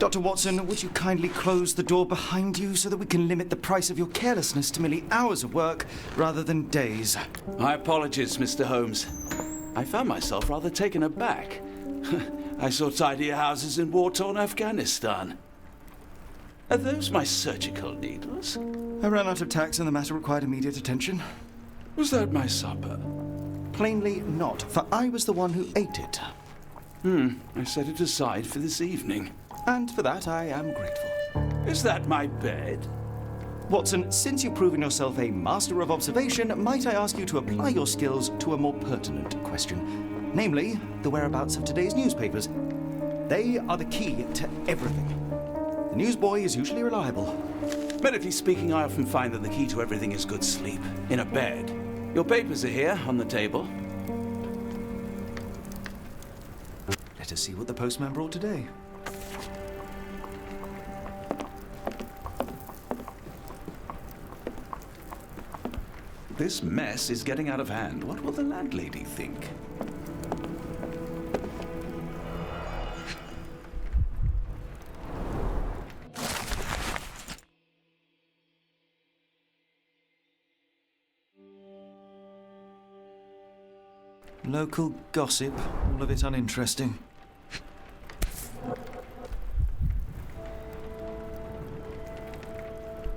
Dr. Watson, would you kindly close the door behind you so that we can limit the price of your carelessness to merely hours of work rather than days? My apologies, Mr. Holmes. I found myself rather taken aback. I saw tidier houses in war-torn Afghanistan. Are those my surgical needles? I ran out of tacks and the matter required immediate attention. Was that my supper? Plainly not, for I was the one who ate it. I set it aside for this evening. And for that I am grateful. Is that my bed? Watson, since you've proven yourself a master of observation, might I ask you to apply your skills to a more pertinent question? Namely, the whereabouts of today's newspapers. They are the key to everything. The newsboy is usually reliable. Medically speaking, I often find that the key to everything is good sleep. In a bed. Your papers are here, on the table. Let us see what the postman brought today. This mess is getting out of hand. What will the landlady think? Local gossip, all of it uninteresting.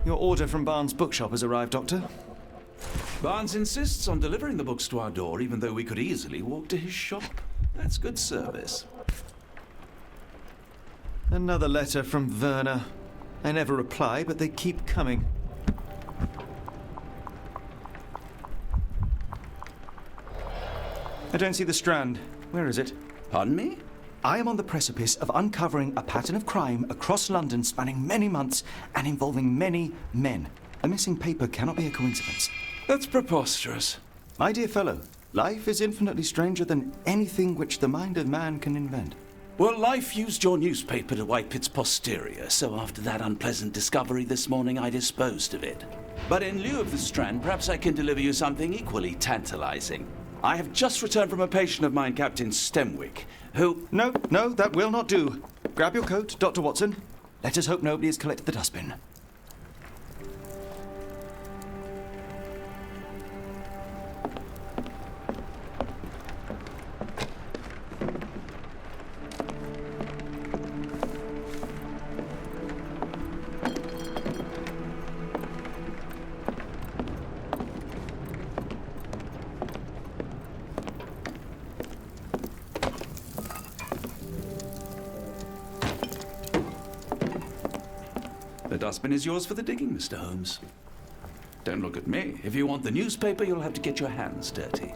Your order from Barnes' bookshop has arrived, Doctor. Barnes insists on delivering the books to our door, even though we could easily walk to his shop. That's good service. Another letter from Werner. I never reply, but they keep coming. I don't see the Strand. Where is it? Pardon me? I am on the precipice of uncovering a pattern of crime across London spanning many months and involving many men. A missing paper cannot be a coincidence. That's preposterous. My dear fellow, life is infinitely stranger than anything which the mind of man can invent. Well, life used your newspaper to wipe its posterior, so after that unpleasant discovery this morning, I disposed of it. But in lieu of the Strand, perhaps I can deliver you something equally tantalizing. I have just returned from a patient of mine, Captain Stemwick, who... No, that will not do. Grab your coat, Dr. Watson. Let us hope nobody has collected the dustbin. The dustbin is yours for the digging, Mr. Holmes. Don't look at me. If you want the newspaper, you'll have to get your hands dirty.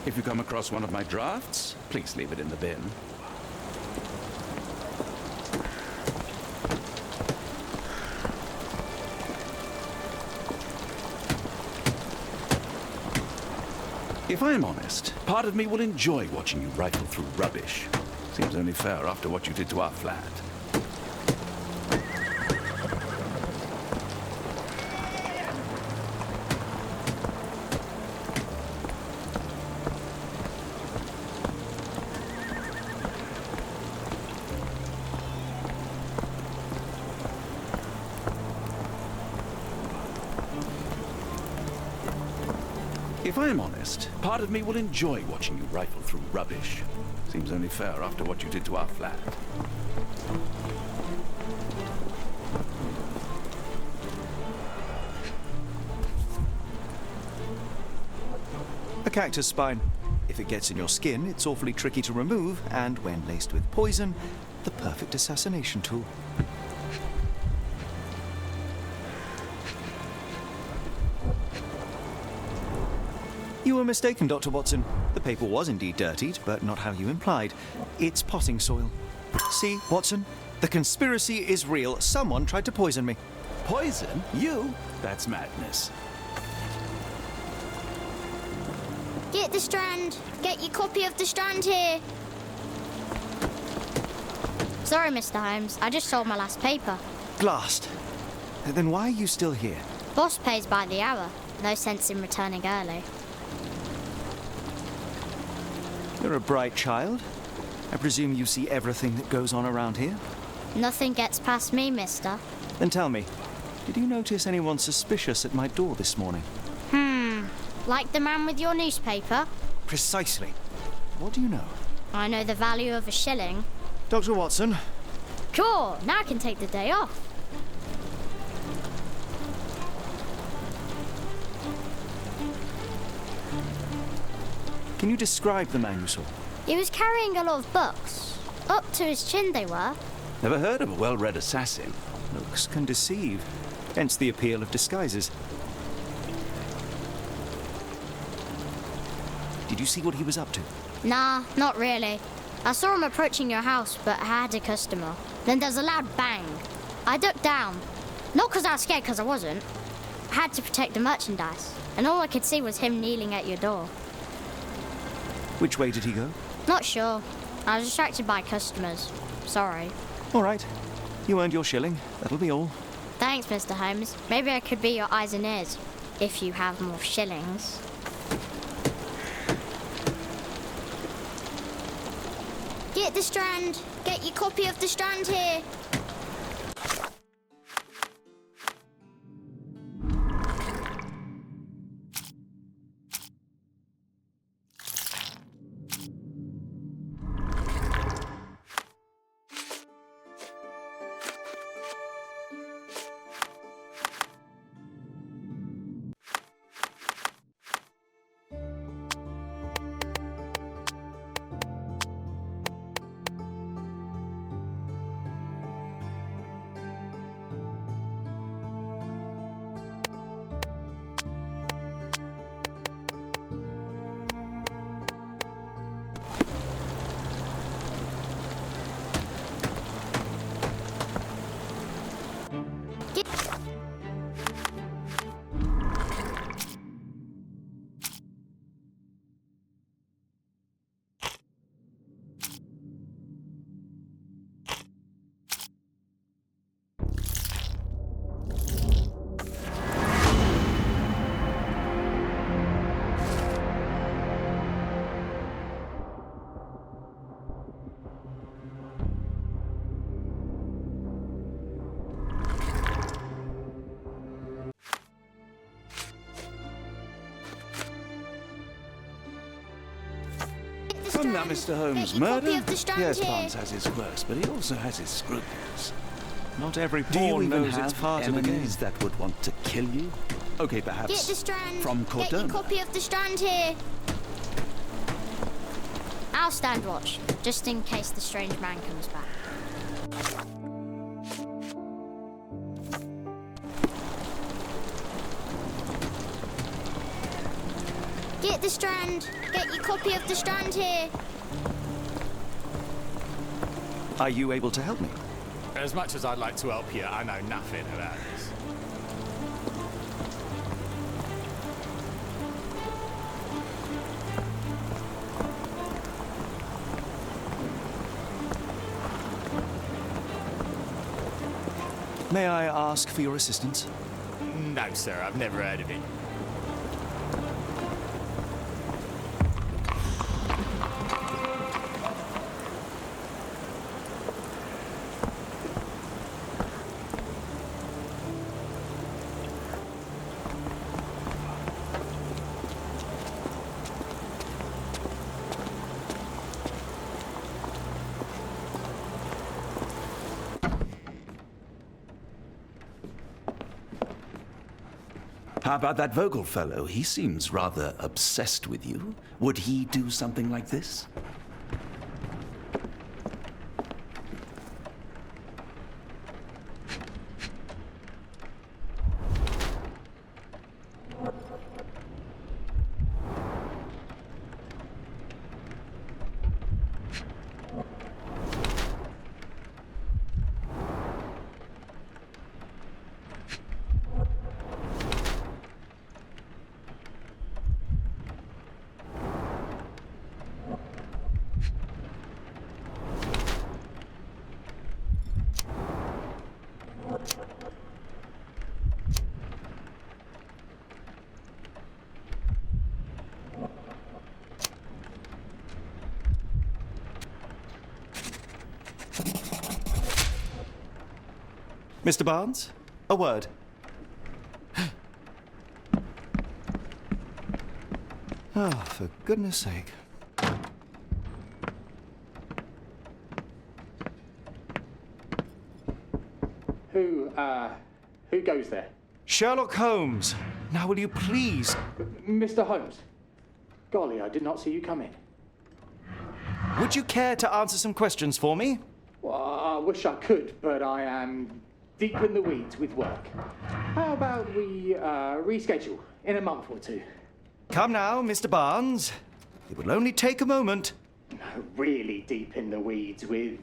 If you come across one of my drafts, please leave it in the bin. If I am honest, part of me will enjoy watching you rifle through rubbish. Seems only fair after what you did to our flat. If I am honest, part of me will enjoy watching you rifle through rubbish. Seems only fair after what you did to our flat. cactus spine. If it gets in your skin, it's awfully tricky to remove, and when laced with poison, the perfect assassination tool. You were mistaken, Dr. Watson. The paper was indeed dirtied, but not how you implied. It's potting soil. See, Watson? The conspiracy is real. Someone tried to poison me. Poison? You? That's madness. Get the Strand. Get your copy of the Strand here. Sorry, Mr. Holmes. I just sold my last paper. Glassed. Then why are you still here? Boss pays by the hour. No sense in returning early. You're a bright child. I presume you see everything that goes on around here? Nothing gets past me, mister. Then tell me, did you notice anyone suspicious at my door this morning? Like the man with your newspaper? Precisely. What do you know? I know the value of a shilling. Dr. Watson? Cool, now I can take the day off. Can you describe the man you saw? He was carrying a lot of books. Up to his chin they were. Never heard of a well-read assassin. Looks can deceive. Hence the appeal of disguises. Did you see what he was up to? Nah, not really. I saw him approaching your house, but I had a customer. Then there's a loud bang. I ducked down. Not because I was scared, because I wasn't. I had to protect the merchandise. And all I could see was him kneeling at your door. Which way did he go? Not sure. I was distracted by customers. Sorry. All right. You earned your shilling. That'll be all. Thanks, Mr. Holmes. Maybe I could be your eyes and ears, if you have more shillings. Get the Strand. Get your copy of the Strand here. Come now, Mr. Holmes. Get your copy Murder? of the Strand Yes, here. Barnes has his quirks, but he also has his scruples. Not every Do you pawn even knows have its part of the game. enemies that would want to kill you? Okay, perhaps. Get the Strand. From Get your Cordona. copy of the Strand here. I'll stand watch, just in case the strange man comes back. Get the Strand. Get your copy of the Strand here. Are you able to help me? As much as I'd like to help you, I know nothing about this. May I ask for your assistance? No, sir, I've never heard of it. How about that Vogel fellow? He seems rather obsessed with you. Would he do something like this? Mr. Barnes, a word. Oh, for goodness sake. Who goes there? Sherlock Holmes. Now will you please... Mr. Holmes. Golly, I did not see you come in. Would you care to answer some questions for me? Well, I wish I could, but I am deep in the weeds with work. How about we reschedule in a month or two? Come now, Mr. Barnes. It will only take a moment. Really deep in the weeds with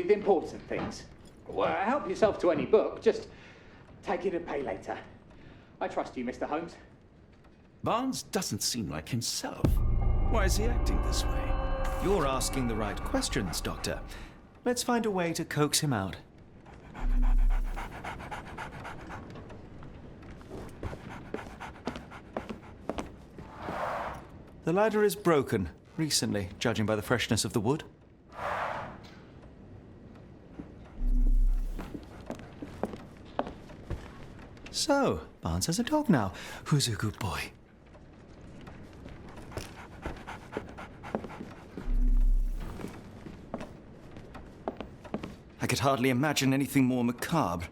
important things. Well, help yourself to any book. Just take it and pay later. I trust you, Mr. Holmes. Barnes doesn't seem like himself. Why is he acting this way? You're asking the right questions, Doctor. Let's find a way to coax him out. The ladder is broken, recently, judging by the freshness of the wood. So, Barnes has a dog now. Who's a good boy? I could hardly imagine anything more macabre.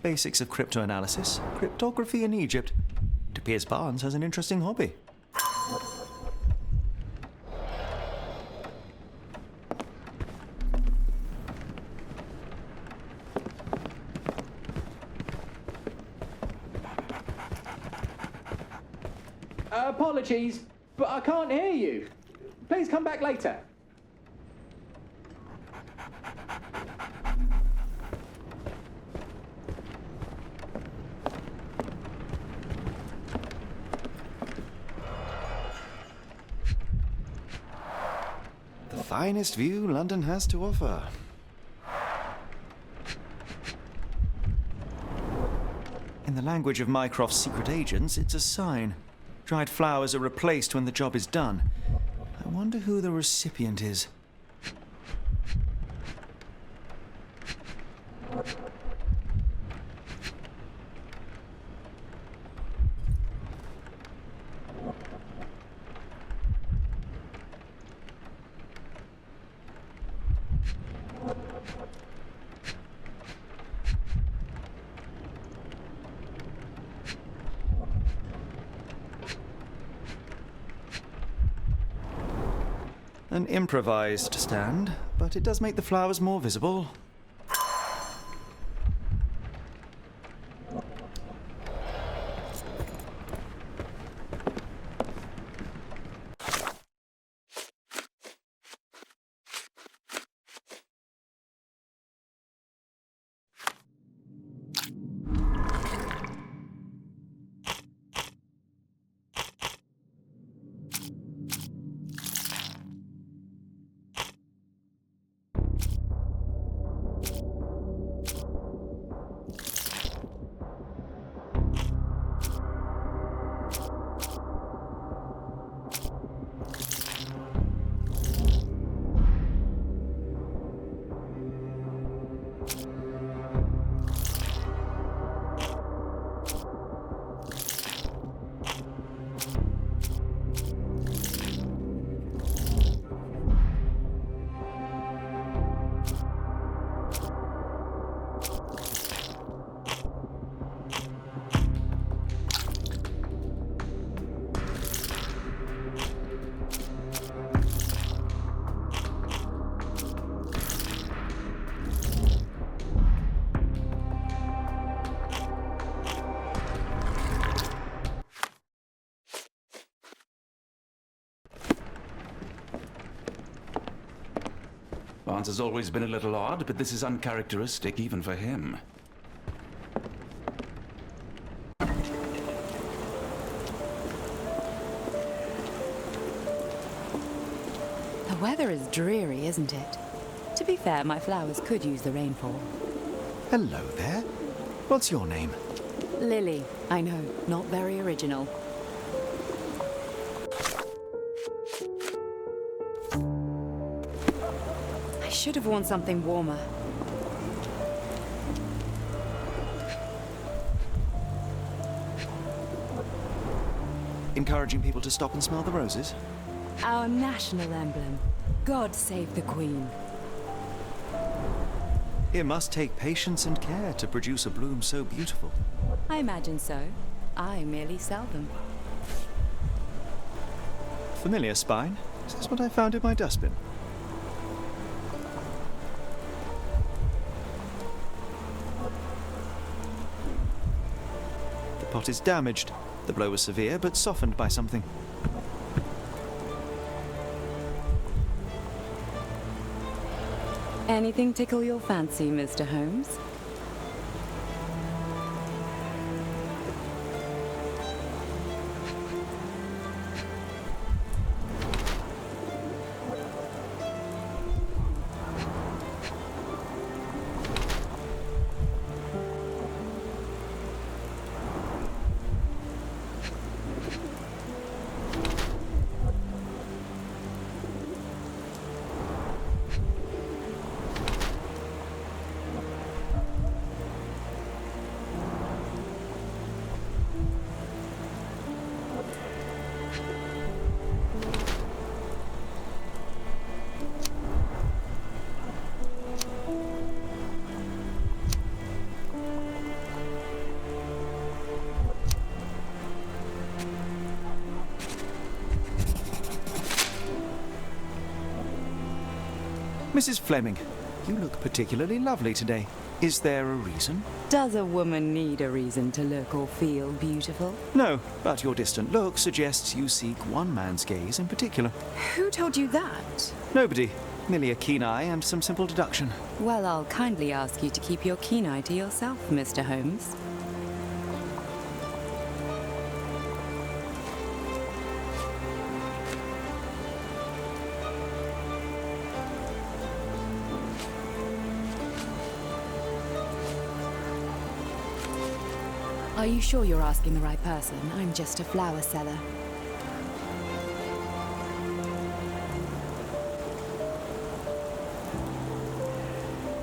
Basics of cryptoanalysis, cryptography in Egypt. It appears Barnes has an interesting hobby. Apologies, but I can't hear you. Please come back later. Finest view London has to offer. In the language of Mycroft's secret agents, it's a sign. Dried flowers are replaced when the job is done. I wonder who the recipient is. An improvised stand, but it does make the flowers more visible. Barnes has always been a little odd, but this is uncharacteristic even for him. The weather is dreary, isn't it? To be fair, my flowers could use the rainfall. Hello there. What's your name? Lily, I know, not very original. I should have worn something warmer. Encouraging people to stop and smell the roses? Our national emblem. God save the Queen. It must take patience and care to produce a bloom so beautiful. I imagine so. I merely sell them. Familiar spine? Is this what I found in my dustbin? The pot is damaged. The blow was severe, but softened by something. Anything tickle your fancy, Mr. Holmes? Mrs. Fleming, you look particularly lovely today. Is there a reason? Does a woman need a reason to look or feel beautiful? No, but your distant look suggests you seek one man's gaze in particular. Who told you that? Nobody. Merely a keen eye and some simple deduction. Well, I'll kindly ask you to keep your keen eye to yourself, Mr. Holmes. Are you sure you're asking the right person? I'm just a flower seller.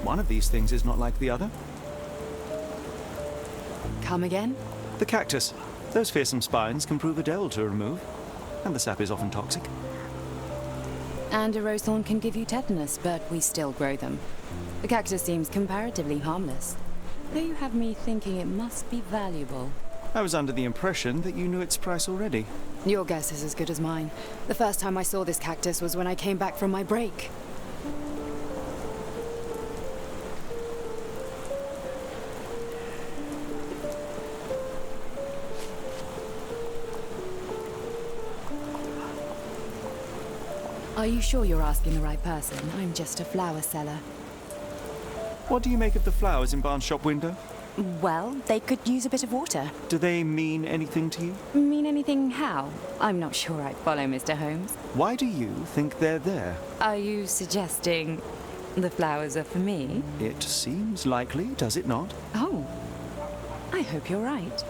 One of these things is not like the other. Come again? The cactus. Those fearsome spines can prove a devil to remove, and the sap is often toxic. And a rose thorn can give you tetanus, but we still grow them. The cactus seems comparatively harmless. Though you have me thinking it must be valuable. I was under the impression that you knew its price already. Your guess is as good as mine. The first time I saw this cactus was when I came back from my break. Are you sure you're asking the right person? I'm just a flower seller. What do you make of the flowers in Barnes' shop window? Well, they could use a bit of water. Do they mean anything to you? Mean anything how? I'm not sure I follow, Mr. Holmes. Why do you think they're there? Are you suggesting the flowers are for me? It seems likely, does it not? Oh, I hope you're right.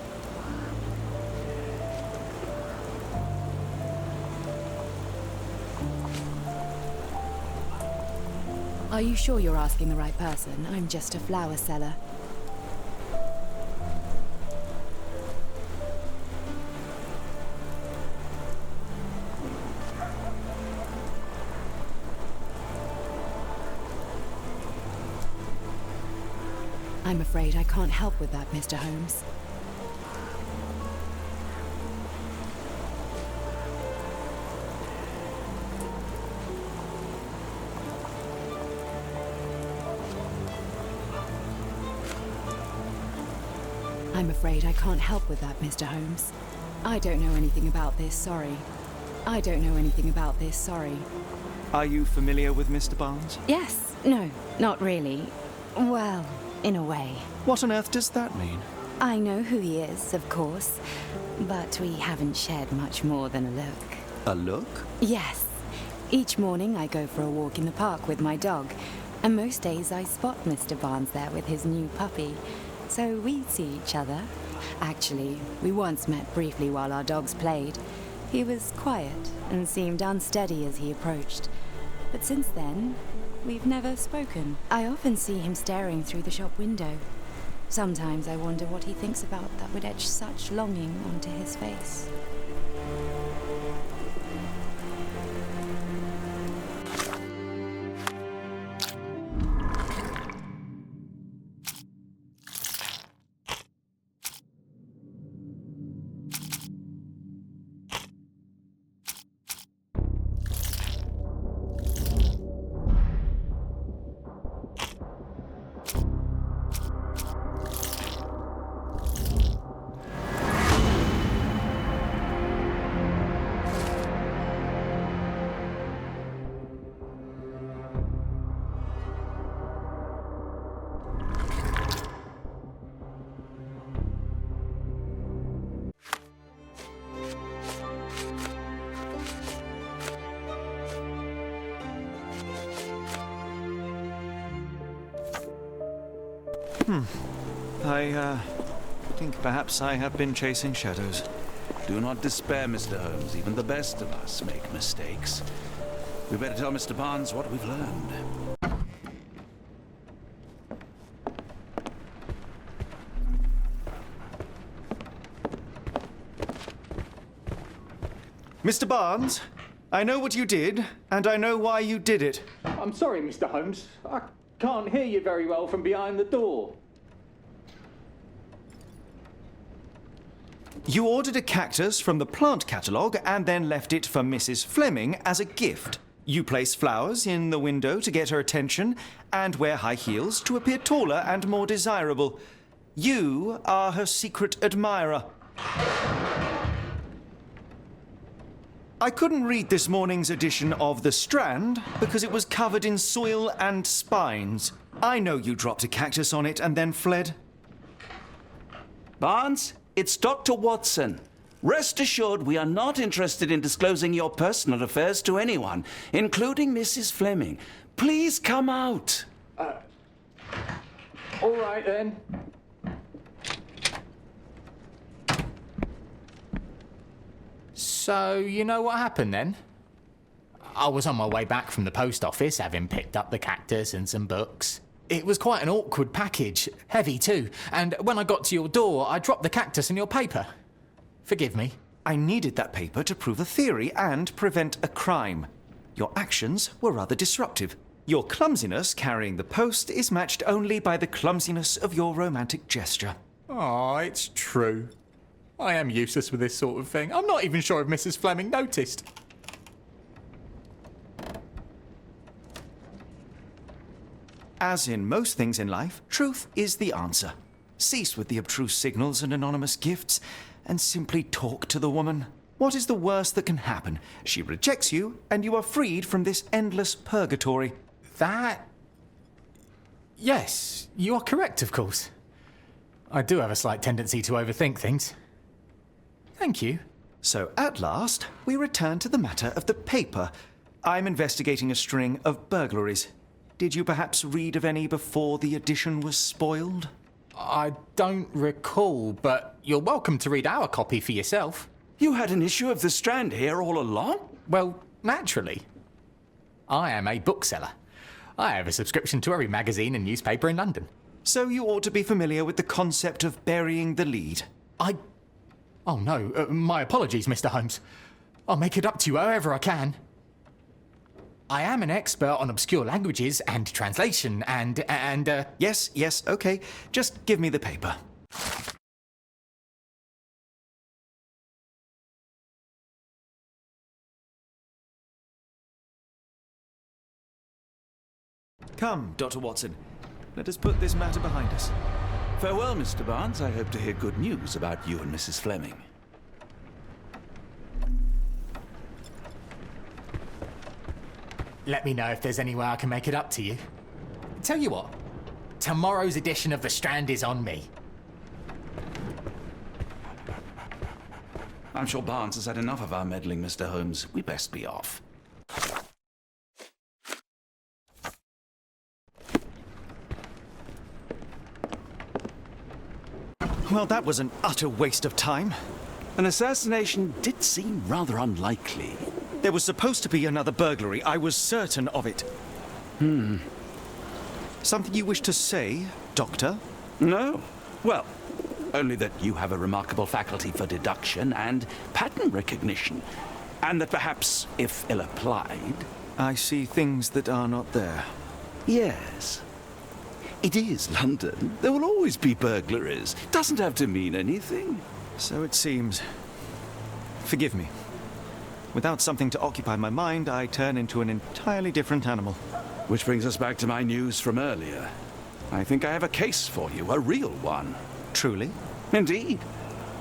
Are you sure you're asking the right person? I'm just a flower seller. I'm afraid I can't help with that, Mr. Holmes. I'm afraid I can't help with that, Mr. Holmes. I don't know anything about this, sorry. I don't know anything about this, sorry. Are you familiar with Mr. Barnes? Yes. No, not really. Well, in a way. What on earth does that mean? I know who he is, of course, but we haven't shared much more than a look. A look? Yes. Each morning I go for a walk in the park with my dog, and most days I spot Mr. Barnes there with his new puppy. So we see each other. Actually, we once met briefly while our dogs played. He was quiet and seemed unsteady as he approached. But since then, we've never spoken. I often see him staring through the shop window. Sometimes I wonder what he thinks about that would etch such longing onto his face. I think perhaps I have been chasing shadows. Do not despair, Mr. Holmes. Even the best of us make mistakes. We better tell Mr. Barnes what we've learned. Mr. Barnes, I know what you did, and I know why you did it. I'm sorry, Mr. Holmes. I can't hear you very well from behind the door. You ordered a cactus from the plant catalogue and then left it for Mrs. Fleming as a gift. You place flowers in the window to get her attention and wear high heels to appear taller and more desirable. You are her secret admirer. I couldn't read this morning's edition of The Strand because it was covered in soil and spines. I know you dropped a cactus on it and then fled. Barnes, it's Dr. Watson. Rest assured we are not interested in disclosing your personal affairs to anyone, including Mrs. Fleming. Please come out. All right, then. So, you know what happened then? I was on my way back from the post office, having picked up the cactus and some books. It was quite an awkward package, heavy too, and when I got to your door, I dropped the cactus in your paper. Forgive me. I needed that paper to prove a theory and prevent a crime. Your actions were rather disruptive. Your clumsiness carrying the post is matched only by the clumsiness of your romantic gesture. Oh, it's true. I am useless with this sort of thing. I'm not even sure if Mrs. Fleming noticed. As in most things in life, truth is the answer. Cease with the abstruse signals and anonymous gifts, and simply talk to the woman. What is the worst that can happen? She rejects you, and you are freed from this endless purgatory. That... Yes, you are correct, of course. I do have a slight tendency to overthink things. Thank you. So at last, we return to the matter of the paper. I'm investigating a string of burglaries. Did you perhaps read of any before the edition was spoiled? I don't recall, but you're welcome to read our copy for yourself. You had an issue of The Strand here all along? Well, naturally. I am a bookseller. I have a subscription to every magazine and newspaper in London. So you ought to be familiar with the concept of burying the lead. Oh no, my apologies, Mr. Holmes. I'll make it up to you however I can. I am an expert on obscure languages and translation and Yes, okay. Just give me the paper. Come, Dr. Watson. Let us put this matter behind us. Farewell, Mr. Barnes. I hope to hear good news about you and Mrs. Fleming. let me know if there's any way I can make it up to you. Tell you what, tomorrow's edition of The Strand is on me. I'm sure Barnes has had enough of our meddling, Mr. Holmes. We best be off. Well, that was an utter waste of time. An assassination did seem rather unlikely. There was supposed to be another burglary. I was certain of it. Something you wish to say, Doctor? No. Well, only that you have a remarkable faculty for deduction and pattern recognition. And that perhaps, if ill-applied... I see things that are not there. Yes. It is London. There will always be burglaries. Doesn't have to mean anything. So it seems. Forgive me. Without something to occupy my mind, I turn into an entirely different animal. Which brings us back to my news from earlier. I think I have a case for you, a real one. Truly? Indeed.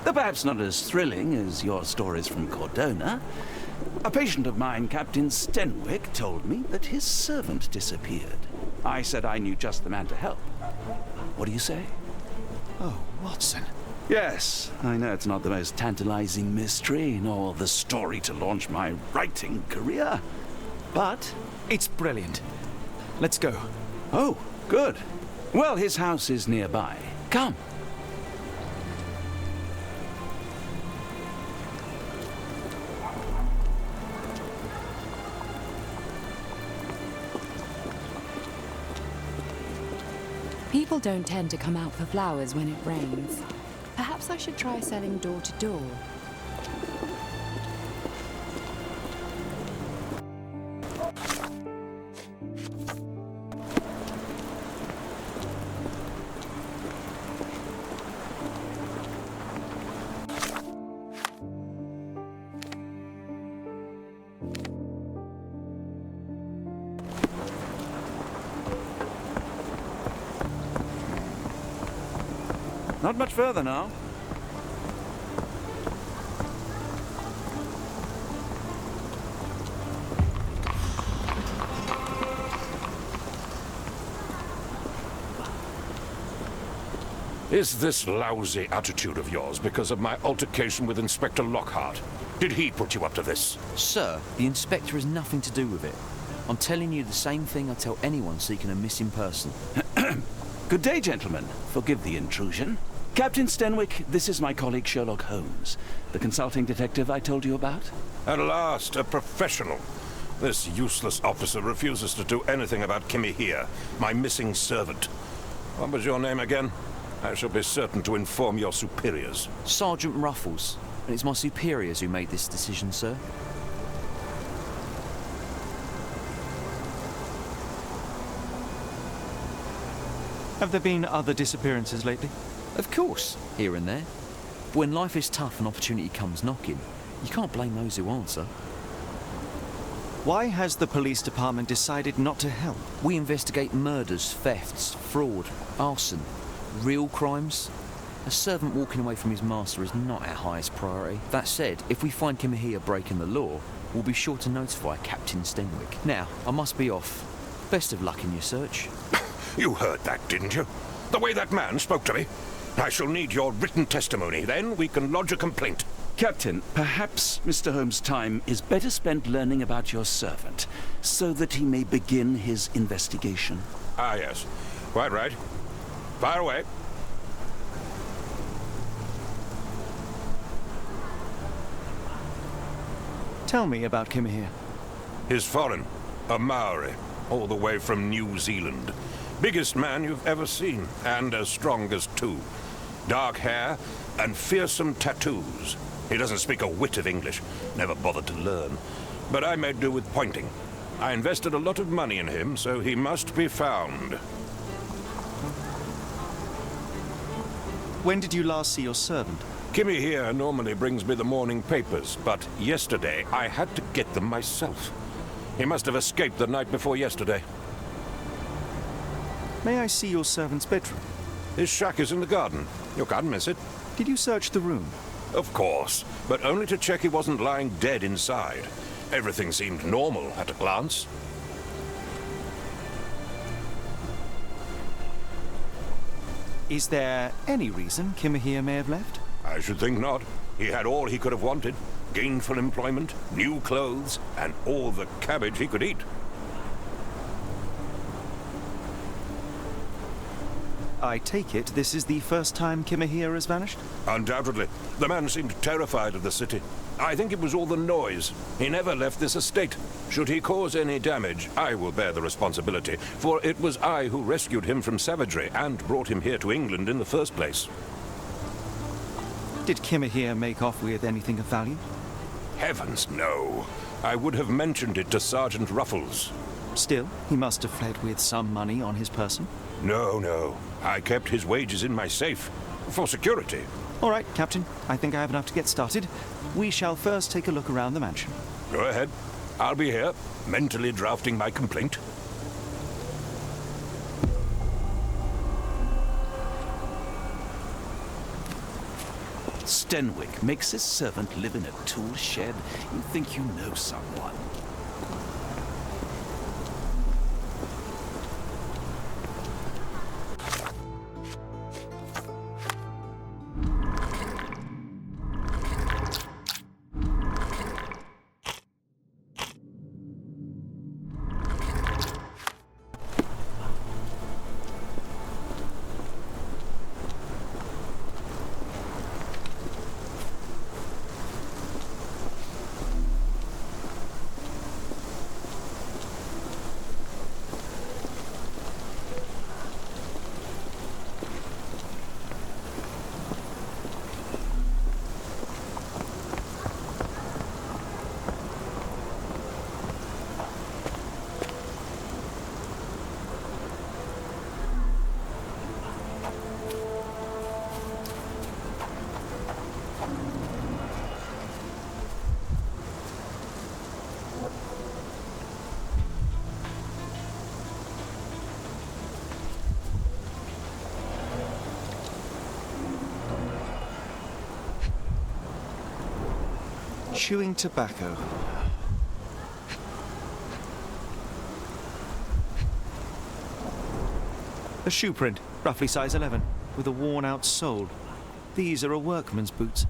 Though perhaps not as thrilling as your stories from Cordona. A patient of mine, Captain Stenwick, told me that his servant disappeared. I said I knew just the man to help. What do you say? Oh, Watson. Yes, I know it's not the most tantalizing mystery, nor the story to launch my writing career. But... It's brilliant. Let's go. Oh, good. Well, his house is nearby. Come. People don't tend to come out for flowers when it rains. Perhaps I should try selling door to door. Not much further now. Is this lousy attitude of yours because of my altercation with Inspector Lockhart? Did he put you up to this? Sir, the inspector has nothing to do with it. I'm telling you the same thing I tell anyone seeking a missing person. Good day, gentlemen. Forgive the intrusion. Captain Stenwick, this is my colleague Sherlock Holmes, the consulting detective I told you about. At last, a professional. This useless officer refuses to do anything about Kimmy here, my missing servant. What was your name again? I shall be certain to inform your superiors. Sergeant Ruffles, and it's my superiors who made this decision, sir. Have there been other disappearances lately? Of course, here and there. But when life is tough and opportunity comes knocking, you can't blame those who answer. Why has the police department decided not to help? We investigate murders, thefts, fraud, arson, real crimes. A servant walking away from his master is not our highest priority. That said, if we find Kimahia breaking the law, we'll be sure to notify Captain Stenwick. Now, I must be off. Best of luck in your search. You heard that, didn't you? The way that man spoke to me. I shall need your written testimony. Then we can lodge a complaint. Captain, perhaps Mr. Holmes' time is better spent learning about your servant, so that he may begin his investigation. Ah, yes. Quite right. Fire away. Tell me about Kimahia. He's foreign. A Maori. All the way from New Zealand. Biggest man you've ever seen, and as strong as two. Dark hair and fearsome tattoos. He doesn't speak a whit of English, never bothered to learn. But I made do with pointing. I invested a lot of money in him, so he must be found. When did you last see your servant? Kimmy here normally brings me the morning papers, but yesterday I had to get them myself. He must have escaped the night before yesterday. May I see your servant's bedroom? His shack is in the garden. You can't miss it. Did you search the room? Of course, but only to check he wasn't lying dead inside. Everything seemed normal at a glance. Is there any reason Kimahir may have left? I should think not. He had all he could have wanted. Gainful employment, new clothes, and all the cabbage he could eat. I take it this is the first time Kimahir has vanished? Undoubtedly. The man seemed terrified of the city. I think it was all the noise. He never left this estate. Should he cause any damage, I will bear the responsibility, for it was I who rescued him from savagery and brought him here to England in the first place. Did Kimahir make off with anything of value? Heavens, no. I would have mentioned it to Sergeant Ruffles. Still, he must have fled with some money on his person. No. I kept his wages in my safe. For security. All right, Captain. I think I have enough to get started. We shall first take a look around the mansion. Go ahead. I'll be here, mentally drafting my complaint. Stenwick makes his servant live in a tool shed. You think you know someone. Chewing tobacco. A shoe print, roughly size 11, with a worn-out sole. These are a workman's boots.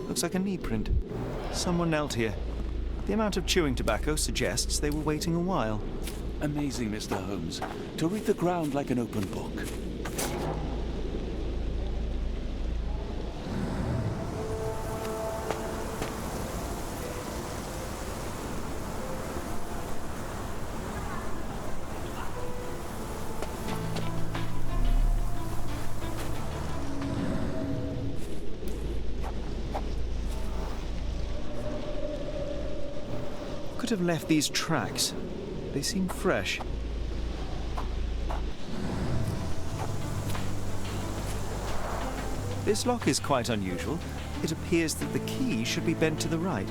Looks like a knee print. Someone knelt here. The amount of chewing tobacco suggests they were waiting a while. Amazing, Mr. Holmes. To read the ground like an open book. Could have left these tracks. They seem fresh. This lock is quite unusual. It appears that the key should be bent to the right.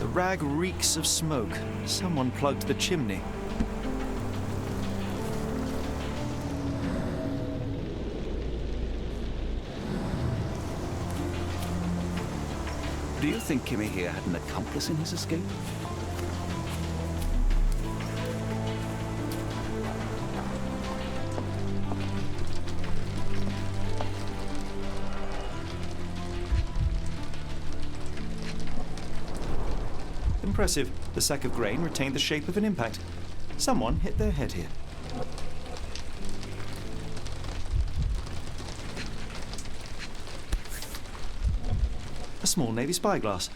The rag reeks of smoke. Someone plugged the chimney. Do you think Kimmy here had an accomplice in his escape? Impressive. The sack of grain retained the shape of an impact. Someone hit their head here. A small Navy spyglass.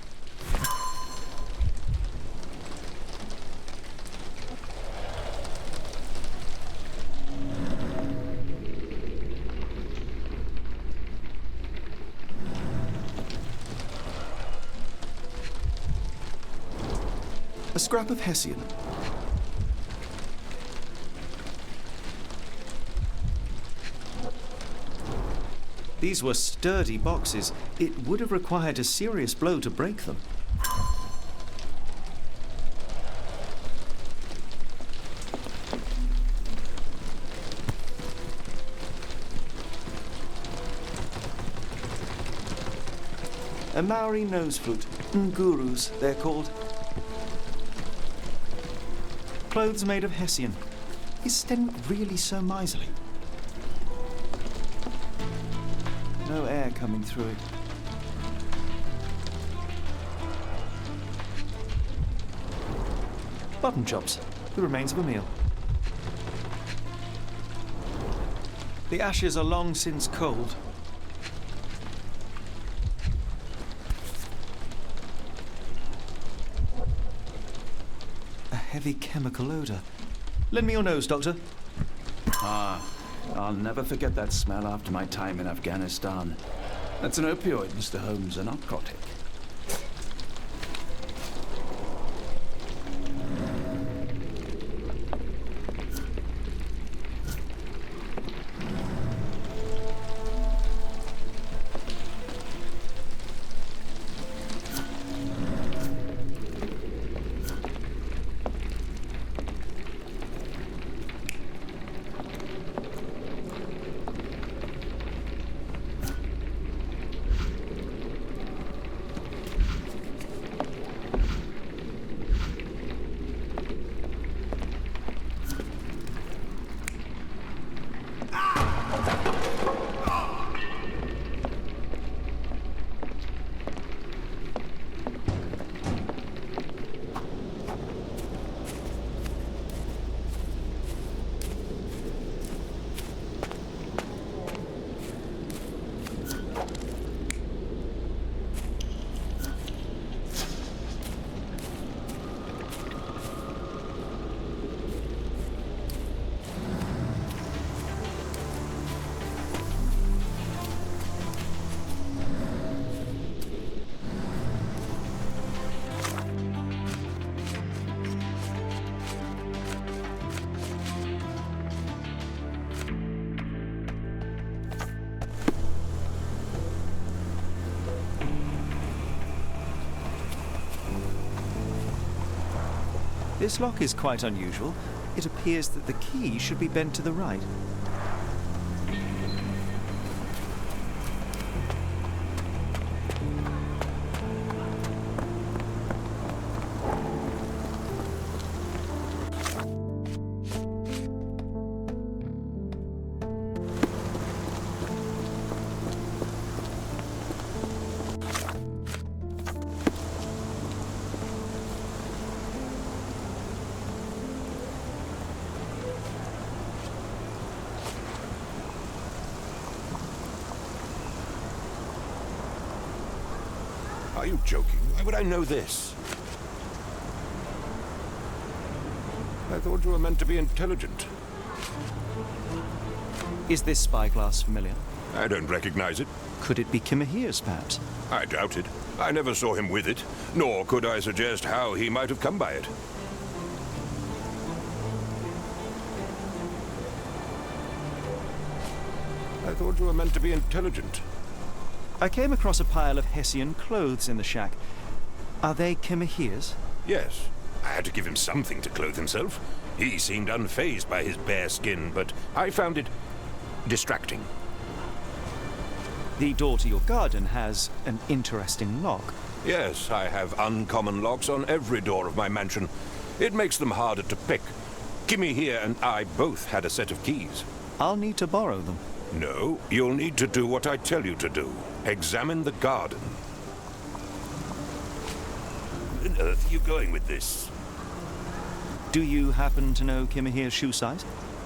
A scrap of Hessian. These were sturdy boxes. It would have required a serious blow to break them. A Maori nose flute. Ngurus, they're called. Clothes made of Hessian. Is Sten really so miserly? No air coming through it. Button chops, the remains of a meal. The ashes are long since cold. A heavy chemical odour. Lend me your nose, Doctor. I'll never forget that smell after my time in Afghanistan. That's an opioid, Mr. Holmes, a narcotic. This lock is quite unusual. It appears that the key should be bent to the right. Are you joking? Why would I know this? I thought you were meant to be intelligent. Is this spyglass familiar? I don't recognize it. Could it be Kimahir's, perhaps? I doubt it. I never saw him with it, nor could I suggest how he might have come by it. I thought you were meant to be intelligent. I came across a pile of Hessian clothes in the shack. Are they Kimahir's? Yes. I had to give him something to clothe himself. He seemed unfazed by his bare skin, but I found it distracting. The door to your garden has an interesting lock. Yes, I have uncommon locks on every door of my mansion. It makes them harder to pick. Kimmy here and I both had a set of keys. I'll need to borrow them. No, you'll need to do what I tell you to do. Examine the garden. Where on earth are you going with this? Do you happen to know Kimahire's shoe size?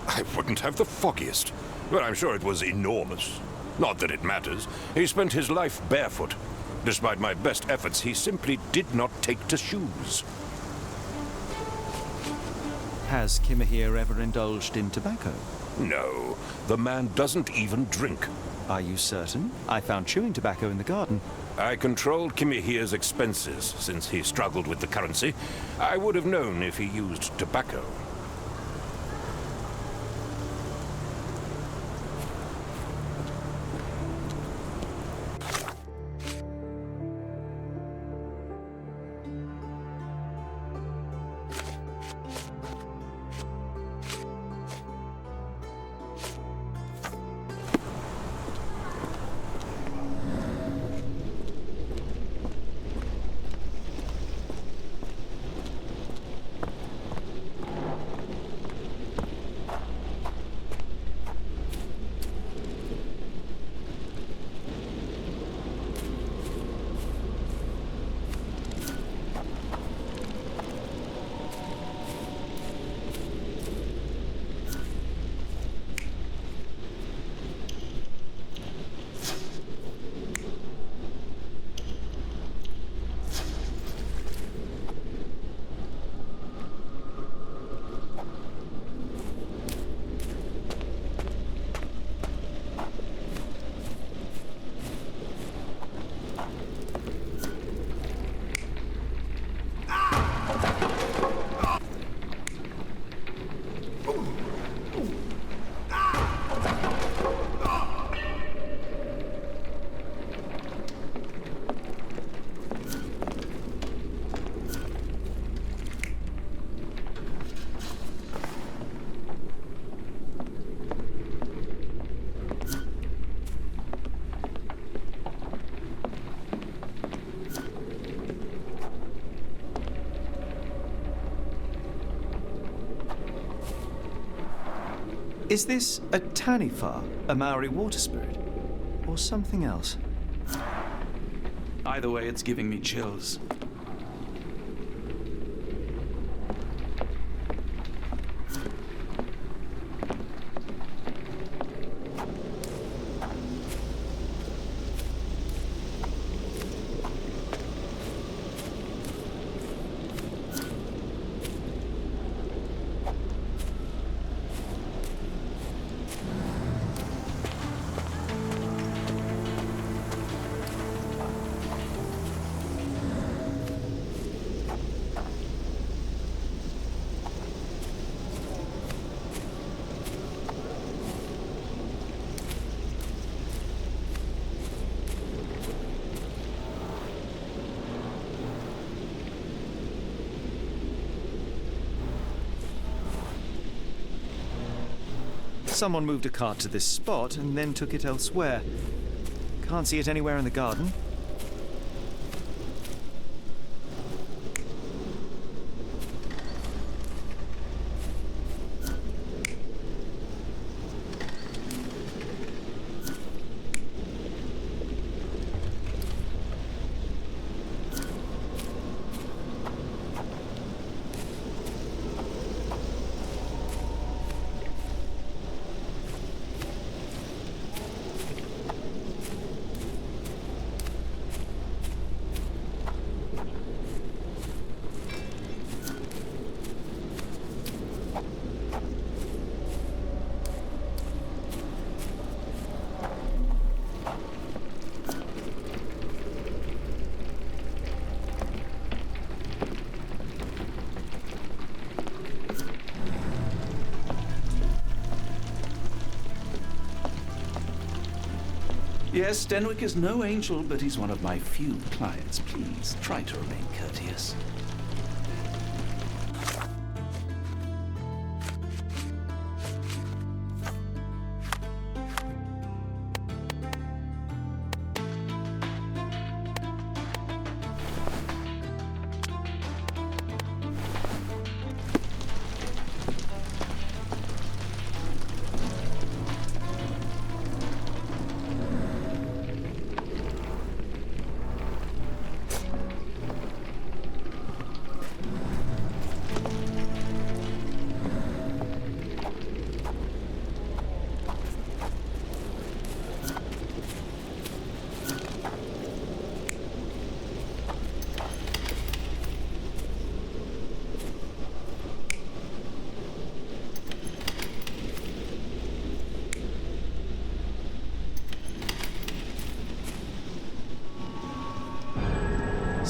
I wouldn't have the foggiest, but I'm sure it was enormous. Not that it matters. He spent his life barefoot. Despite my best efforts, he simply did not take to shoes. Has Kimahire ever indulged in tobacco? No, the man doesn't even drink. Are you certain? I found chewing tobacco in the garden. I controlled Kimahire's expenses since he struggled with the currency. I would have known if he used tobacco. Is this a Taniwha, a Maori water spirit, or something else? Either way, it's giving me chills. Someone moved a cart to this spot and then took it elsewhere. Can't see it anywhere in the garden. Yes, Denwick is no angel, but he's one of my few clients. Please, try to remain courteous.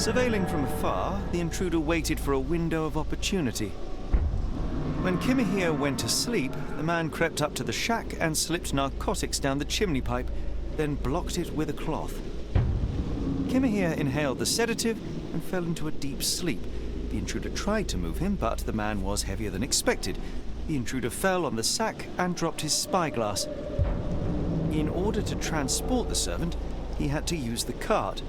Surveilling from afar, the intruder waited for a window of opportunity. When Kimahir went to sleep, the man crept up to the shack and slipped narcotics down the chimney pipe, then blocked it with a cloth. Kimahir inhaled the sedative and fell into a deep sleep. The intruder tried to move him, but the man was heavier than expected. The intruder fell on the sack and dropped his spyglass. In order to transport the servant, he had to use the cart.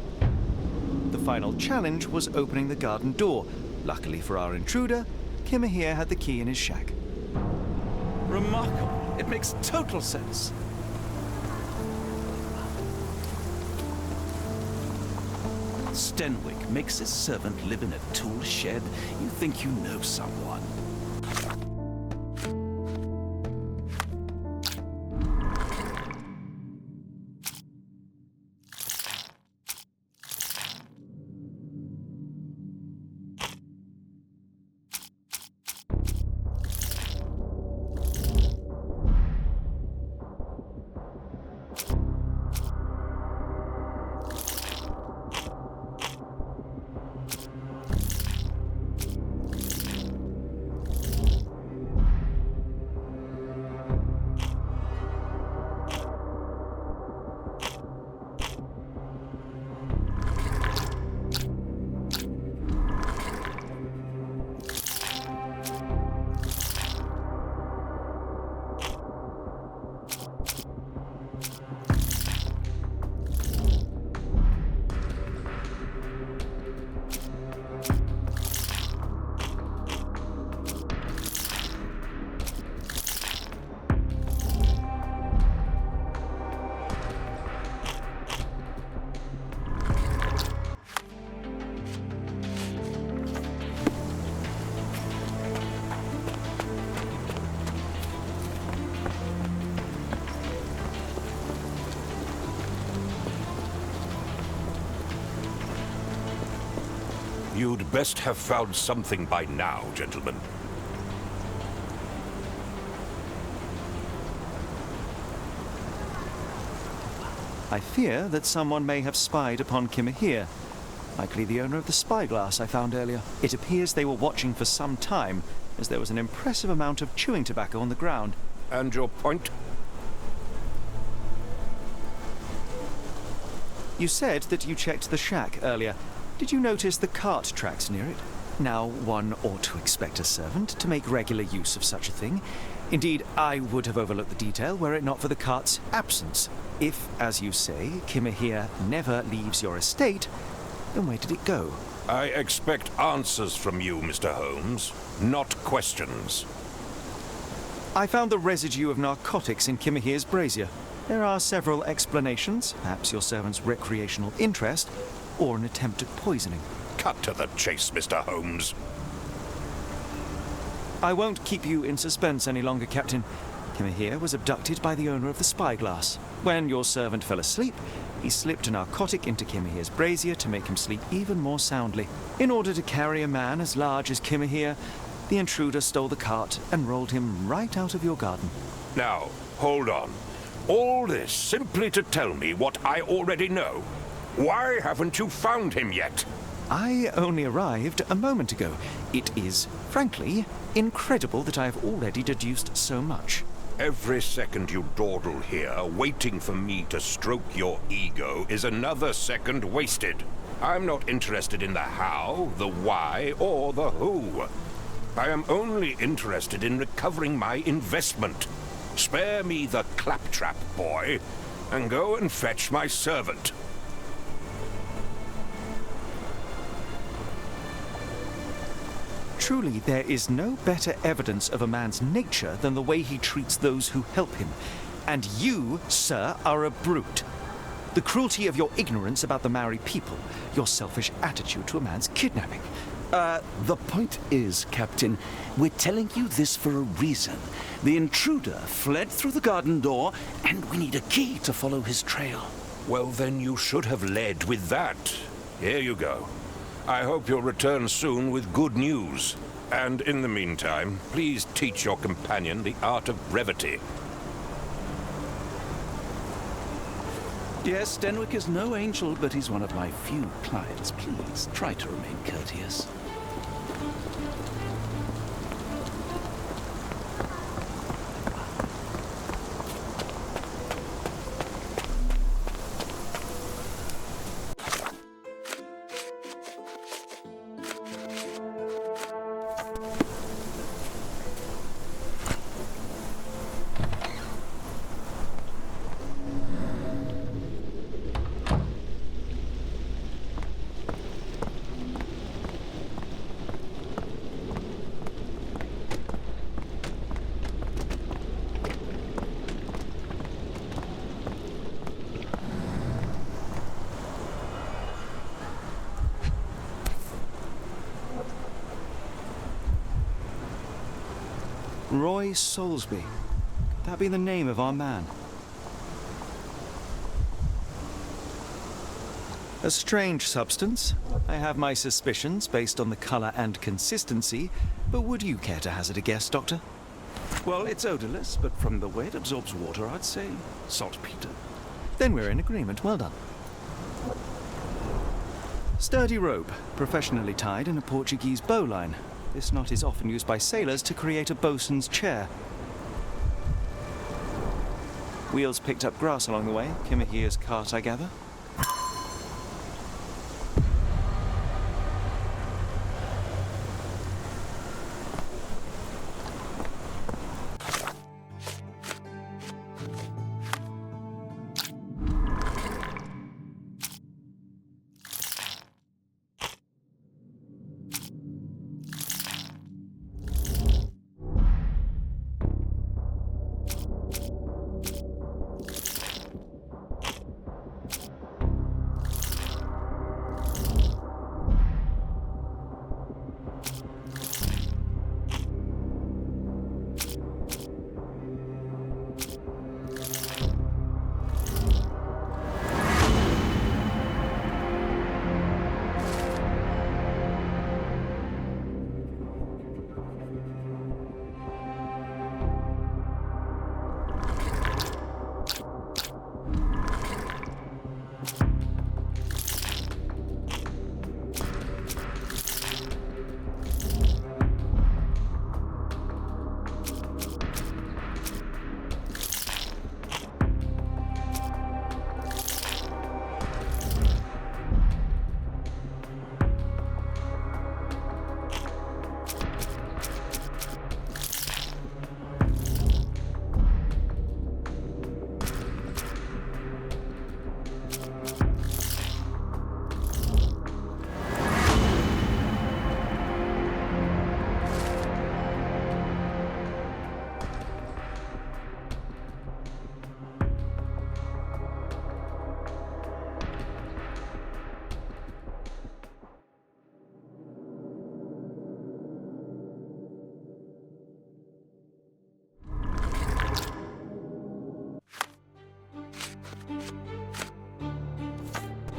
The final challenge was opening the garden door. Luckily for our intruder, Kimahir had the key in his shack. Remarkable. It makes total sense. Stenwick makes his servant live in a tool shed. You think you know someone. You'd best have found something by now, gentlemen. I fear that someone may have spied upon Kimahir. Likely the owner of the spyglass I found earlier. It appears they were watching for some time, as there was an impressive amount of chewing tobacco on the ground. And your point? You said that you checked the shack earlier. Did you notice the cart tracks near it? Now, one ought to expect a servant to make regular use of such a thing. Indeed, I would have overlooked the detail were it not for the cart's absence. If, as you say, Kimahir never leaves your estate, then where did it go? I expect answers from you, Mr. Holmes, not questions. I found the residue of narcotics in Kimahir's brazier. There are several explanations, perhaps your servant's recreational interest, or an attempt at poisoning. Cut to the chase, Mr. Holmes. I won't keep you in suspense any longer, Captain. Kimahir was abducted by the owner of the spyglass. When your servant fell asleep, he slipped a narcotic into Kimahir's brazier to make him sleep even more soundly. In order to carry a man as large as Kimahir, the intruder stole the cart and rolled him right out of your garden. Now, hold on. All this simply to tell me what I already know. Why haven't you found him yet? I only arrived a moment ago. It is, frankly, incredible that I have already deduced so much. Every second you dawdle here, waiting for me to stroke your ego, is another second wasted. I'm not interested in the how, the why, or the who. I am only interested in recovering my investment. Spare me the claptrap, boy, and go and fetch my servant. Truly, there is no better evidence of a man's nature than the way he treats those who help him. And you, sir, are a brute. The cruelty of your ignorance about the Maori people, your selfish attitude to a man's kidnapping. The point is, Captain, we're telling you this for a reason. The intruder fled through the garden door, and we need a key to follow his trail. Well, then you should have led with that. Here you go. I hope you'll return soon with good news. And in the meantime, please teach your companion the art of brevity. Yes, Denwick is no angel, but he's one of my few clients. Please, try to remain courteous. Roy Soulsby. Could that be the name of our man? A strange substance. I have my suspicions based on the colour and consistency, but would you care to hazard a guess, Doctor? Well, it's odorless, but from the way it absorbs water, I'd say saltpeter. Then we're in agreement. Well done. Sturdy rope, professionally tied in a Portuguese bowline. This knot is often used by sailors to create a bosun's chair. Wheels picked up grass along the way. Kimahia's cart, I gather.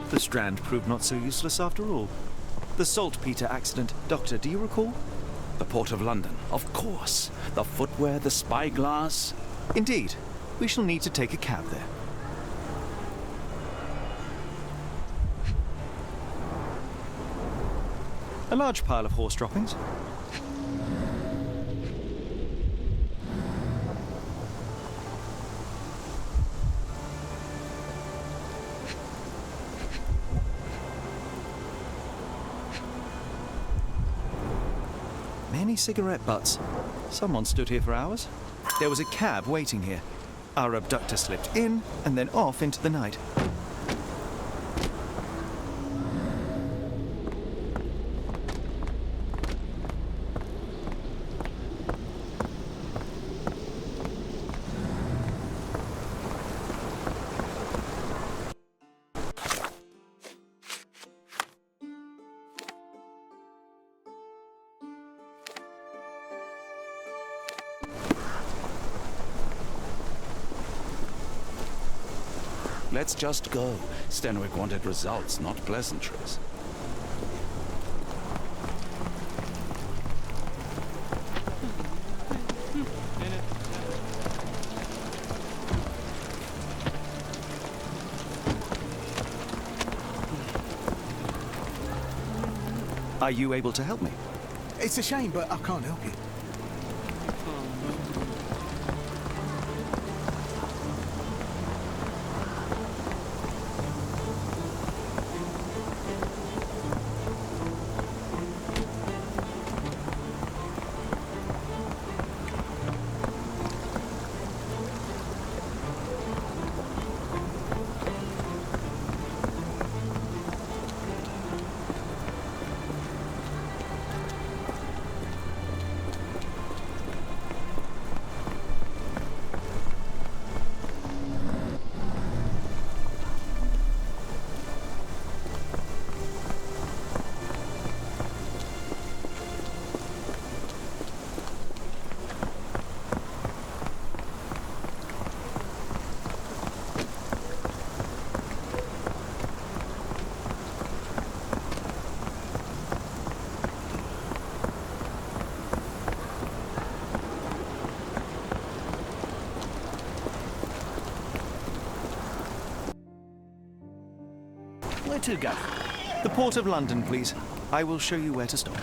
The Strand proved not so useless after all. The saltpeter accident. Doctor, do you recall? The Port of London, of course. The footwear, the spyglass. Indeed. We shall need to take a cab there. A large pile of horse droppings. Many cigarette butts. Someone stood here for hours. There was a cab waiting here. Our abductor slipped in and then off into the night. Let's just go. Stenwick wanted results, not pleasantries. Are you able to help me? It's a shame, but I can't help you. Where to, Gav? The Port of London, please. I will show you where to stop.